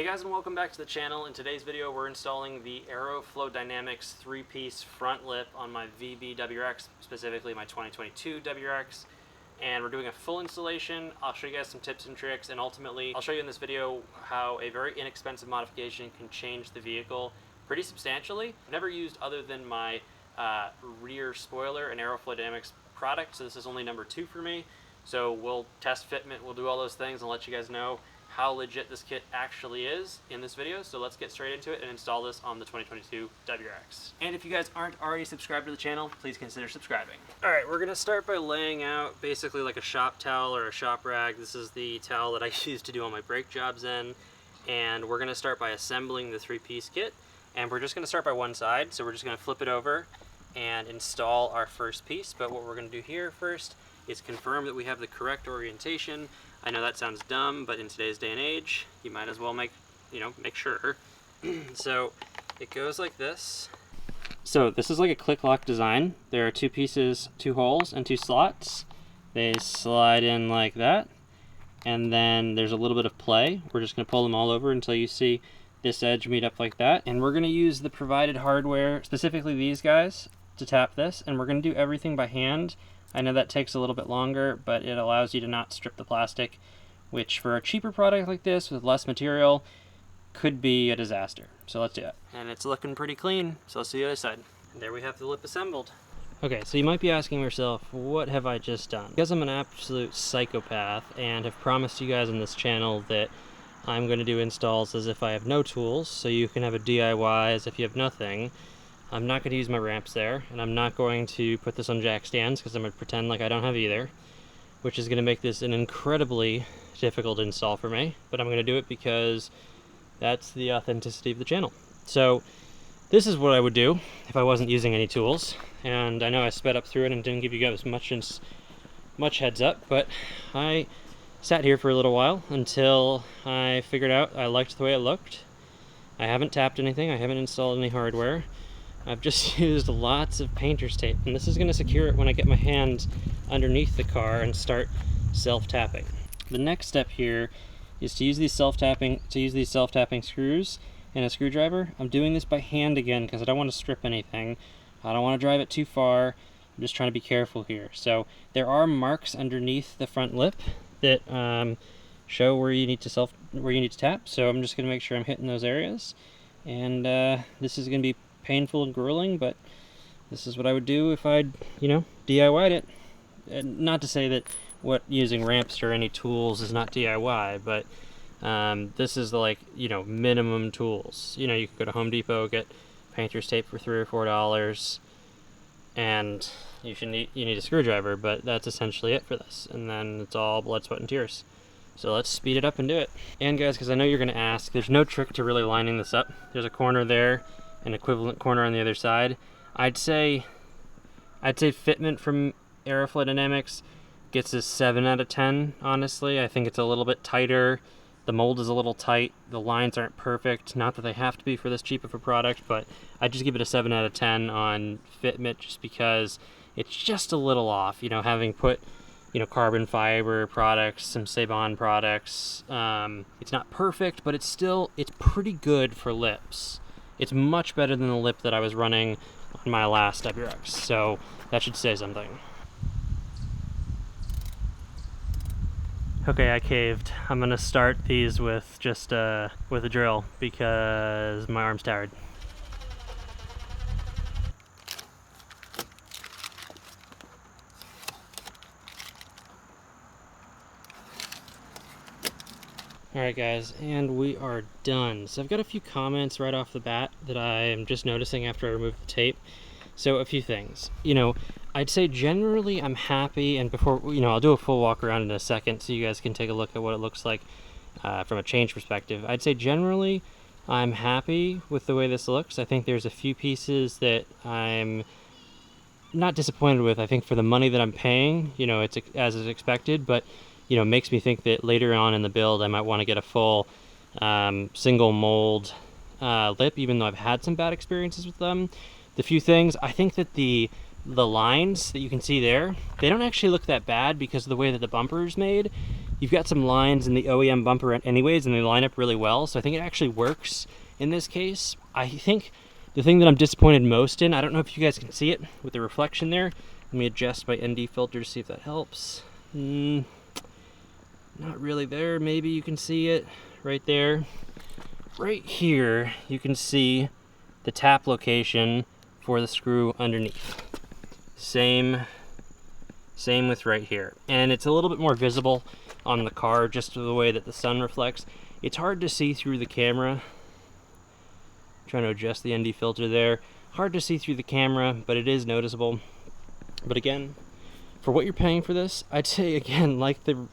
Hey guys, and welcome back to the channel. In today's video we're installing the Aeroflow Dynamics 3-piece front lip on my VB WRX, specifically my 2022 WRX, and we're doing a full installation. I'll show you guys some tips and tricks, and ultimately I'll show you in this video how a very inexpensive modification can change the vehicle pretty substantially. I've never used other than my rear spoiler an Aeroflow Dynamics product, so this is only number 2 for me. So we'll test fitment, we'll do all those things and let you guys know how legit this kit actually is in this video. So let's get straight into it and install this on the 2022 WRX. And if you guys aren't already subscribed to the channel, please consider subscribing. All right, we're gonna start by laying out basically like a shop towel or a shop rag. This is the towel that I use to do all my brake jobs in. And we're gonna start by assembling the 3-piece kit. And we're just gonna start by one side. So we're just gonna flip it over and install our first piece. But what we're gonna do here first is confirm that we have the correct orientation. I know that sounds dumb, but in today's day and age, you might as well make sure. So it goes like this. So this is like a click lock design. There are 2 pieces, 2 holes and 2 slots. They slide in like that. And then there's a little bit of play. We're just gonna pull them all over until you see this edge meet up like that. And we're gonna use the provided hardware, specifically these guys, to tap this. And we're gonna do everything by hand. I know that takes a little bit longer, but it allows you to not strip the plastic, which for a cheaper product like this with less material could be a disaster. So let's do it. And it's looking pretty clean, so let's do the other side. And there we have the lip assembled. Okay, so you might be asking yourself, what have I just done? Because I'm an absolute psychopath and have promised you guys on this channel that I'm going to do installs as if I have no tools, so you can have a DIY as if you have nothing. I'm not going to use my ramps there, and I'm not going to put this on jack stands because I'm going to pretend like I don't have either, which is going to make this an incredibly difficult install for me, but I'm going to do it because that's the authenticity of the channel. So this is what I would do if I wasn't using any tools, and I know I sped up through it and didn't give you guys much heads up, but I sat here for a little while until I figured out I liked the way it looked. I haven't tapped anything, I haven't installed any hardware. I've just used lots of painter's tape, and this is going to secure it when I get my hands underneath the car and start self-tapping. The next step here is to use these self-tapping screws and a screwdriver. I'm doing this by hand again because I don't want to strip anything. I don't want to drive it too far. I'm just trying to be careful here. So there are marks underneath the front lip that show where you need to tap. So I'm just going to make sure I'm hitting those areas. And this is going to be painful and grueling, but this is what I would do if I'd, DIY'd it. And not to say that using ramps or any tools is not DIY, but this is the minimum tools. You could go to Home Depot, get painter's tape for $3 or $4, and you need a screwdriver, but that's essentially it for this. And then it's all blood, sweat, and tears. So let's speed it up and do it. And guys, because I know you're going to ask, there's no trick to really lining this up. There's a corner there, an equivalent corner on the other side. I'd say fitment from Aeroflow Dynamics gets a 7 out of 10, honestly. I think it's a little bit tighter. The mold is a little tight. The lines aren't perfect. Not that they have to be for this cheap of a product, but I'd just give it a 7 out of 10 on fitment just because it's just a little off. Having put carbon fiber products, some Sabon products, it's not perfect, but it's pretty good for lips. It's much better than the lip that I was running on my last WRX, so that should say something. Okay, I caved. I'm gonna start these with a drill because my arm's tired. Alright guys, and we are done. So I've got a few comments right off the bat that I am just noticing after I remove the tape. So a few things. I'd say generally I'm happy, and before, I'll do a full walk around in a second so you guys can take a look at what it looks like from a change perspective. I'd say generally I'm happy with the way this looks. I think there's a few pieces that I'm not disappointed with. I think for the money that I'm paying, it's as is expected, but makes me think that later on in the build I might want to get a full single mold lip, even though I've had some bad experiences with them. The few things, I think that the lines that you can see there, they don't actually look that bad because of the way that the bumper is made. You've got some lines in the OEM bumper anyways, and they line up really well, so I think it actually works in this case. I think the thing that I'm disappointed most in, I don't know if you guys can see it with the reflection there. Let me adjust my ND filter to see if that helps. Not really there. Maybe you can see it right there. Right here, you can see the tap location for the screw underneath. Same with right here. And it's a little bit more visible on the car, just the way that the sun reflects. It's hard to see through the camera. I'm trying to adjust the ND filter there. Hard to see through the camera, but it is noticeable. But again, for what you're paying for this, I'd say again, like the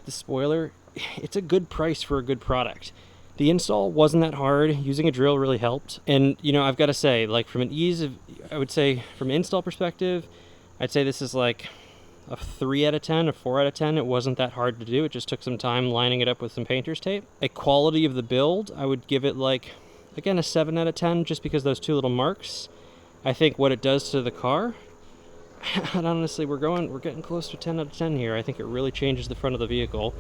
spoiler, it's a good price for a good product. The install wasn't that hard. Using a drill really helped. And you know, I've got to say, like from an ease of, I would say from an install perspective, I'd say this is like a 3 out of 10, a 4 out of 10. It wasn't that hard to do. It just took some time lining it up with some painter's tape. A quality of the build, I would give it like, again, a 7 out of 10, just because those two little marks. I think what it does to the car, and honestly, we're getting close to 10 out of 10 here. I think it really changes the front of the vehicle.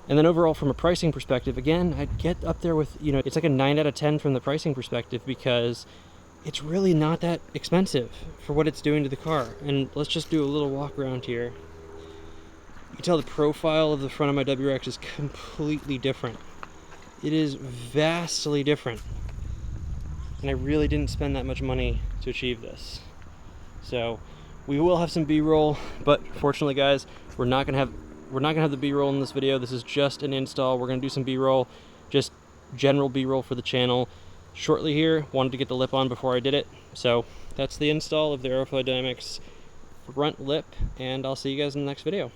And then overall, from a pricing perspective, again, I'd get up there with, you know, it's like a 9 out of 10 from the pricing perspective, because it's really not that expensive for what it's doing to the car. And let's just do a little walk around here. You can tell the profile of the front of my WRX is completely different. It is vastly different. And I really didn't spend that much money to achieve this. So we will have some B-roll, but fortunately guys, we're not gonna have the B-roll in this video. This is just an install. We're gonna do some B-roll, just general B-roll for the channel shortly here. Wanted to get the lip on before I did it. So that's the install of the Aeroflow Dynamics front lip, and I'll see you guys in the next video.